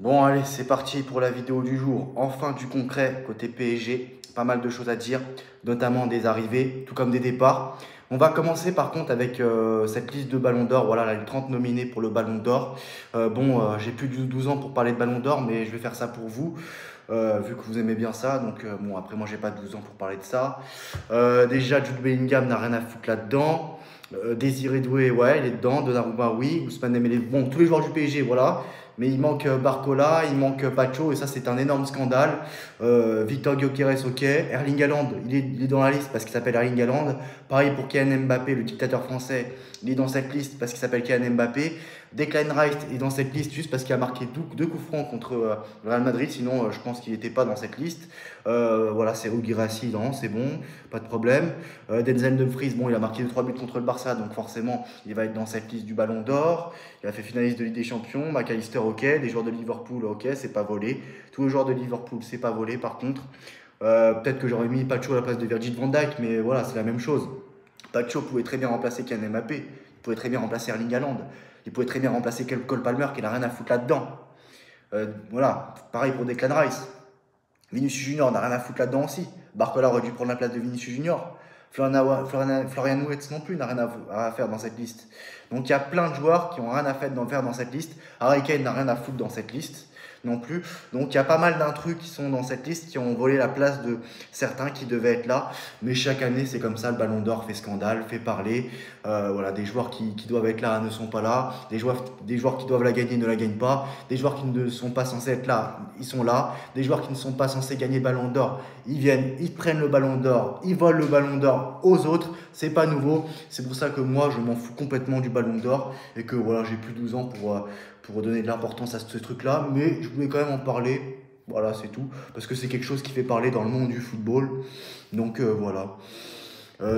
Bon, allez, c'est parti pour la vidéo du jour. Enfin du concret côté PSG. Pas mal de choses à dire, notamment des arrivées, tout comme des départs. On va commencer par contre avec cette liste de Ballon d'Or. Voilà, là, les 30 nominés pour le Ballon d'Or. J'ai plus de 12 ans pour parler de Ballon d'Or, mais je vais faire ça pour vous, vu que vous aimez bien ça. Bon, après, moi, j'ai pas 12 ans pour parler de ça. Déjà, Jude Bellingham n'a rien à foutre là-dedans. Désiré Doué, ouais, il est dedans. Donnarumma, oui. Ousmane Dembélé, bon, tous les joueurs du PSG, voilà. Mais il manque Barcola, il manque Pacho, et ça, c'est un énorme scandale. Victor Gyökeres, ok. Erling Haaland, il est dans la liste parce qu'il s'appelle Erling Haaland. Pareil pour Kylian Mbappé, le dictateur français, il est dans cette liste parce qu'il s'appelle Kylian Mbappé. Declan Rice est dans cette liste juste parce qu'il a marqué deux coups francs contre le Real Madrid. Sinon, je pense qu'il n'était pas dans cette liste. Voilà, c'est Guirassy, non, c'est bon, pas de problème. Denzel Dumfries, bon, il a marqué 2-3 buts contre le Barça, donc forcément, il va être dans cette liste du Ballon d'Or. Il a fait finaliste de Ligue des Champions. McAllister, ok. Les joueurs de Liverpool, ok, c'est pas volé. Tous les joueurs de Liverpool, c'est pas volé par contre. Peut-être que j'aurais mis Pacho à la place de Virgil van Dijk, mais voilà, c'est la même chose. Pacho pouvait très bien remplacer Kylian Mbappé. Il pouvait très bien remplacer Erling Haaland. Il pouvait très bien remplacer Cole Palmer qui n'a rien à foutre là-dedans. Voilà, pareil pour Declan Rice. Vinicius Junior n'a rien à foutre là-dedans aussi. Barcola aurait dû prendre la place de Vinicius Junior. Florian Wirtz non plus n'a rien à faire dans cette liste. Donc il y a plein de joueurs qui n'ont rien à faire dans cette liste. Harry Kane n'a rien à foutre dans cette liste non plus. Donc il y a pas mal d'intrus qui sont dans cette liste qui ont volé la place de certains qui devaient être là. Mais chaque année c'est comme ça, le Ballon d'Or fait scandale, fait parler. Voilà, des joueurs qui doivent être là ne sont pas là. Des joueurs qui doivent la gagner ne la gagnent pas. Des joueurs qui ne sont pas censés être là, ils sont là. Des joueurs qui ne sont pas censés gagner le Ballon d'Or, ils viennent, ils prennent le Ballon d'Or, ils volent le Ballon d'Or aux autres. C'est pas nouveau. C'est pour ça que moi je m'en fous complètement du Ballon d'Or et que voilà, j'ai plus de 12 ans pour donner de l'importance à ce truc-là. Mais je voulais quand même en parler. Voilà, c'est tout. Parce que c'est quelque chose qui fait parler dans le monde du football. Voilà.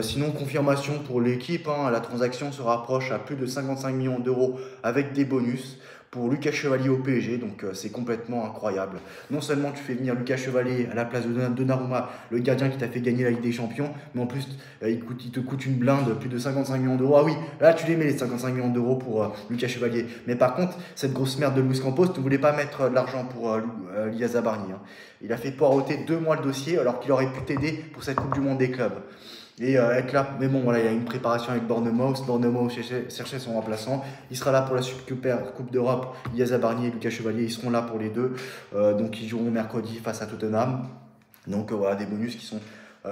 Sinon, confirmation pour l'équipe, hein, la transaction se rapproche à plus de 55 millions d'euros avec des bonus pour Lucas Chevalier au PSG, donc c'est complètement incroyable. Non seulement tu fais venir Lucas Chevalier à la place de Donnarumma, le gardien qui t'a fait gagner la Ligue des Champions, mais en plus il te coûte une blinde, plus de 55 millions d'euros. Ah oui, là tu les mets les 55 millions d'euros pour Lucas Chevalier. Mais par contre, cette grosse merde de Luis Campos ne voulait pas mettre de l'argent pour Lia Zabarni, hein. Il a fait poireauter 2 mois le dossier alors qu'il aurait pu t'aider pour cette Coupe du Monde des clubs. Et être là, mais bon, voilà, il y a une préparation avec Bournemouth. Bournemouth cherchait son remplaçant. Il sera là pour la Super Coupe d'Europe. Yaza Barnier et Lucas Chevalier, ils seront là pour les deux. Donc, ils joueront mercredi face à Tottenham. Voilà, des bonus qui sont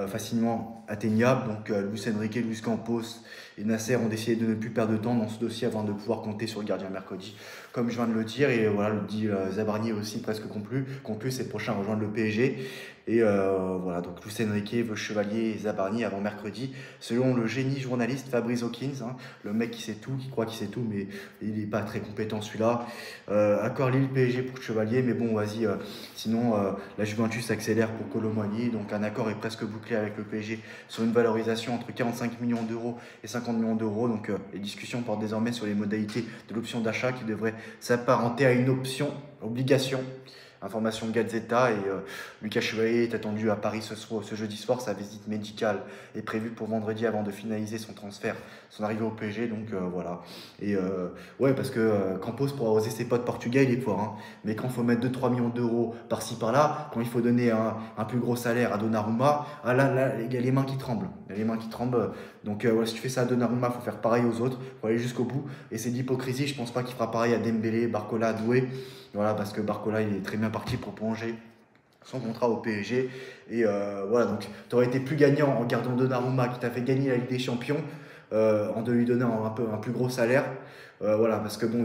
facilement atteignables. Donc, Luis Enrique, Luis Campos et Nasser ont décidé de ne plus perdre de temps dans ce dossier avant de pouvoir compter sur le gardien mercredi, comme je viens de le dire. Et voilà, le dit Zabarni aussi presque conclu. C'est le prochain à rejoindre le PSG. Voilà, donc Luis Enrique veut Chevalier et Zabarni avant mercredi, selon le génie journaliste Fabrice Hawkins, hein, le mec qui sait tout, qui croit qu'il sait tout, mais il n'est pas très compétent celui-là. Accord Lille PSG pour Chevalier, mais bon, vas-y. Sinon, la Juventus accélère pour Colomboigny, donc un accord est presque bouclé avec le PSG sur une valorisation entre 45 millions d'euros et 50 millions d'euros. Donc les discussions portent désormais sur les modalités de l'option d'achat qui devrait s'apparenter à une obligation. Information Gazeta. Lucas Chevalier est attendu à Paris ce jeudi soir. Sa visite médicale est prévue pour vendredi avant de finaliser son transfert, son arrivée au PSG. Voilà. Ouais, parce que Campos, pour arroser ses potes portugais, il est fort, hein. Mais quand il faut mettre 2-3 millions d'euros par-ci par-là, quand il faut donner un plus gros salaire à Donnarumma, là, il y a les mains qui tremblent. Il y a les mains qui tremblent. Voilà, si tu fais ça à Donnarumma, il faut faire pareil aux autres. Il faut aller jusqu'au bout. Et c'est de l'hypocrisie. Je ne pense pas qu'il fera pareil à Dembélé, Barcola, Doué. Voilà, parce que Barcola, il est très bien parti pour prolonger son contrat au PSG. Voilà, donc tu aurais été plus gagnant en gardant Donnarumma qui t'a fait gagner la Ligue des Champions, en de lui donner un plus gros salaire. Voilà, parce que bon,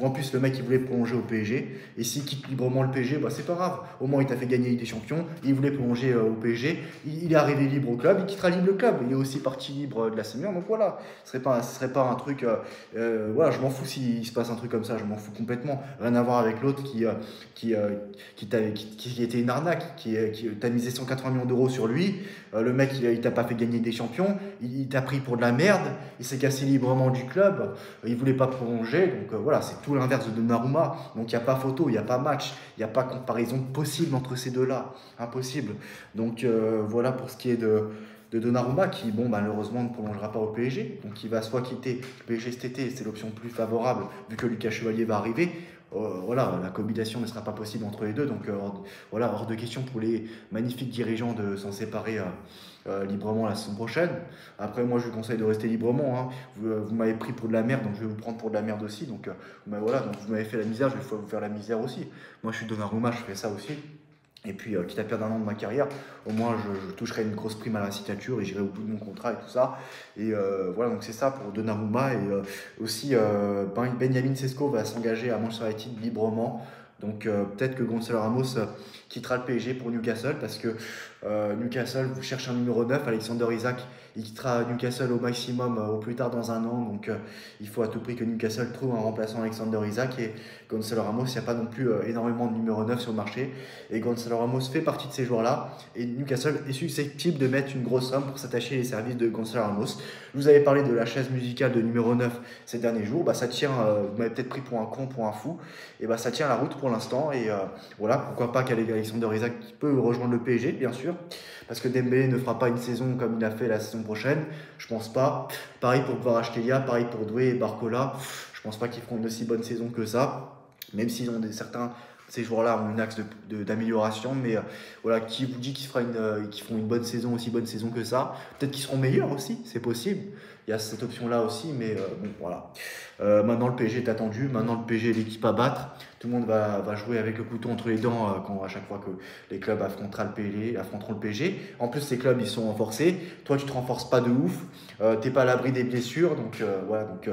en plus le mec il voulait prolonger au PSG, et s'il quitte librement le PSG, bah c'est pas grave, au moins il t'a fait gagner des champions, il voulait prolonger au PSG, il est arrivé libre au club, il quittera libre le club, il est aussi parti libre de la Sémière, donc voilà, ce serait pas un truc, voilà, je m'en fous s'il se passe un truc comme ça, je m'en fous complètement, rien à voir avec l'autre qui était une arnaque, qui t'a misé 180 millions d'euros sur lui, le mec il t'a pas fait gagner des champions, il t'a pris pour de la merde, il s'est cassé librement du club, il voulait pas prolonger, donc voilà, c'est tout l'inverse de Donnarumma, donc il n'y a pas photo, il n'y a pas match, il n'y a pas comparaison possible entre ces deux-là, impossible. Voilà pour ce qui est de Donnarumma, qui bon, malheureusement ne prolongera pas au PSG, donc il va soit quitter le PSG cet été, c'est l'option plus favorable, vu que Lucas Chevalier va arriver, voilà, la cohabitation ne sera pas possible entre les deux. Donc voilà, hors de question pour les magnifiques dirigeants de s'en séparer librement la saison prochaine. Après, moi, je vous conseille de rester librement, hein. Vous m'avez pris pour de la merde, donc je vais vous prendre pour de la merde aussi. Donc, voilà, donc vous m'avez fait la misère, je vais vous faire la misère aussi. Moi, je suis Donnarumma, je fais ça aussi. Et puis, quitte à perdre un an de ma carrière, au moins je toucherai une grosse prime à la signature et j'irai au bout de mon contrat et tout ça. Et voilà, donc c'est ça pour Donnarumma. Et aussi, Benjamin Sesko va s'engager à Manchester United librement. Donc peut-être que Gonzalo Ramos quittera le PSG pour Newcastle parce que Newcastle vous cherche un numéro 9, Alexander Isak. Il quittera Newcastle au maximum au plus tard dans un an. Donc il faut à tout prix que Newcastle trouve un remplaçant Alexander Isak. Et Gonzalo Ramos, il n'y a pas non plus énormément de numéro 9 sur le marché. Et Gonzalo Ramos fait partie de ces joueurs-là. Et Newcastle est susceptible de mettre une grosse somme pour s'attacher les services de Gonzalo Ramos. Je vous avais parlé de la chaise musicale de numéro 9 ces derniers jours. Bah, ça tient, vous m'avez peut-être pris pour un con, pour un fou. Et bah, ça tient la route pour l'instant. Et voilà, pourquoi pas qu'Alexander Isak peut rejoindre le PSG, bien sûr. Parce que Dembélé ne fera pas une saison comme il a fait la saison prochaine. Je pense pas. Pareil pour Kvaratskhelia, pareil pour Doué et Barcola. Je pense pas qu'ils feront une aussi bonne saison que ça. Même s'ils ont certains ces joueurs-là ont un axe d'amélioration, mais voilà, qui vous dit qu'ils feront une bonne saison, aussi bonne saison que ça? Peut-être qu'ils seront meilleurs aussi, c'est possible. Il y a cette option-là aussi, mais bon, voilà. Maintenant, le PSG est attendu. Maintenant, le PSG est l'équipe à battre. Tout le monde va jouer avec le couteau entre les dents à chaque fois que les clubs affronteront le PSG. En plus, ces clubs, ils sont renforcés. Toi, tu te renforces pas de ouf. T'es pas à l'abri des blessures. Donc, voilà. Donc,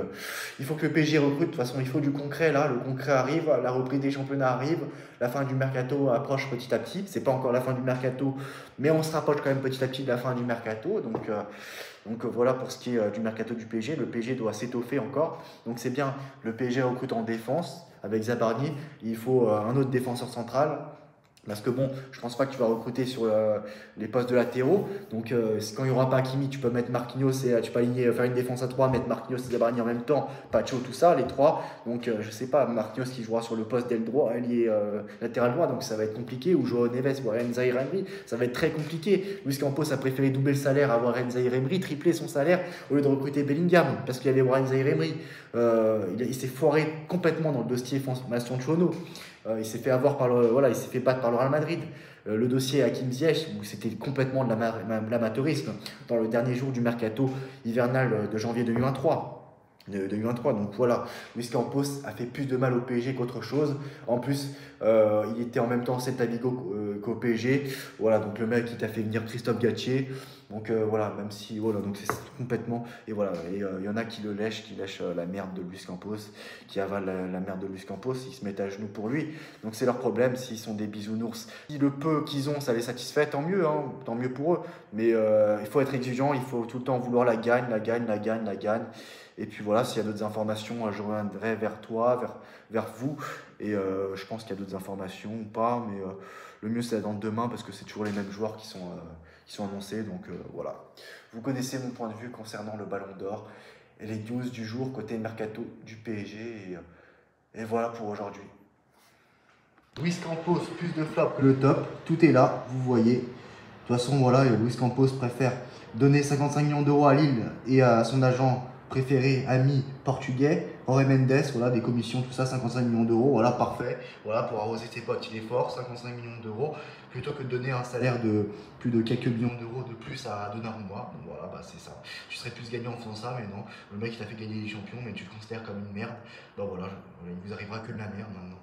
il faut que le PSG recrute. De toute façon, il faut du concret là. Le concret arrive. La reprise des championnats arrive. La fin du mercato approche petit à petit. C'est pas encore la fin du mercato, mais on se rapproche quand même petit à petit de la fin du mercato. Donc voilà pour ce qui est du mercato du PSG. Le PSG doit s'étoffer encore. Donc c'est bien, le PSG recrute en défense avec Zabarni. Il faut un autre défenseur central. Parce que bon, je pense pas que tu vas recruter sur les postes de latéraux. Donc quand il n'y aura pas Hakimi, tu peux mettre Marquinhos et tu peux aligner, faire une défense à 3, mettre Marquinhos et Zabarni en même temps, Pacho, tout ça, les trois. Donc je sais pas, Marquinhos qui jouera sur le poste d'aile droit, allié latéral droit, donc ça va être compliqué. Ou Joao Neves ou Rennes Emery, ça va être très compliqué. Luis Campos a préféré doubler le salaire, avoir Rennes Emery, tripler son salaire au lieu de recruter Bellingham parce qu'il y avait Rennes Emery. Il s'est foiré complètement dans le dossier formation de Chono. Il s'est fait avoir voilà, il s'est fait battre par le Real Madrid. Le dossier Hakim Ziyech, où c'était complètement de l'amateurisme dans le dernier jour du mercato hivernal de janvier 2023. 2023. Donc voilà, Luis Campos a fait plus de mal au PSG qu'autre chose. En plus, il était en même temps Celta Vigo qu'au PSG. Voilà, donc le mec, il t'a fait venir Christophe Galtier. Donc voilà, même si, voilà, donc c'est complètement. Et voilà, et y en a qui lèchent la merde de Luis Campos, qui avalent la merde de Luis Campos, ils se mettent à genoux pour lui. Donc c'est leur problème, s'ils sont des bisounours. Si le peu qu'ils ont, ça les satisfait, tant mieux, hein, tant mieux pour eux. Mais il faut être exigeant, il faut tout le temps vouloir la gagne, la gagne, la gagne, la gagne. Et puis voilà, s'il y a d'autres informations, je reviendrai vers toi, vers vous. Et je pense qu'il y a d'autres informations ou pas, mais le mieux c'est d'attendre demain parce que c'est toujours les mêmes joueurs qui sont annoncés. Donc voilà. Vous connaissez mon point de vue concernant le Ballon d'Or et les news du jour côté mercato du PSG. Et voilà pour aujourd'hui. Luis Campos, plus de flop que le top. Tout est là, vous voyez. De toute façon, voilà, Luis Campos préfère donner 55 millions d'euros à Lille et à son agent préféré, ami portugais, Jorge Mendes, voilà, des commissions, tout ça, 55 millions d'euros, voilà, parfait. Voilà, pour arroser ses potes, il est fort, 55 millions d'euros, plutôt que de donner un salaire de plus de quelques millions d'euros de plus à Donnarumma. Donc voilà, bah c'est ça. Tu serais plus gagnant en faisant ça, mais non. Le mec, il t'a fait gagner les champions, mais tu le considères comme une merde. Bah voilà, il vous arrivera que de la merde maintenant.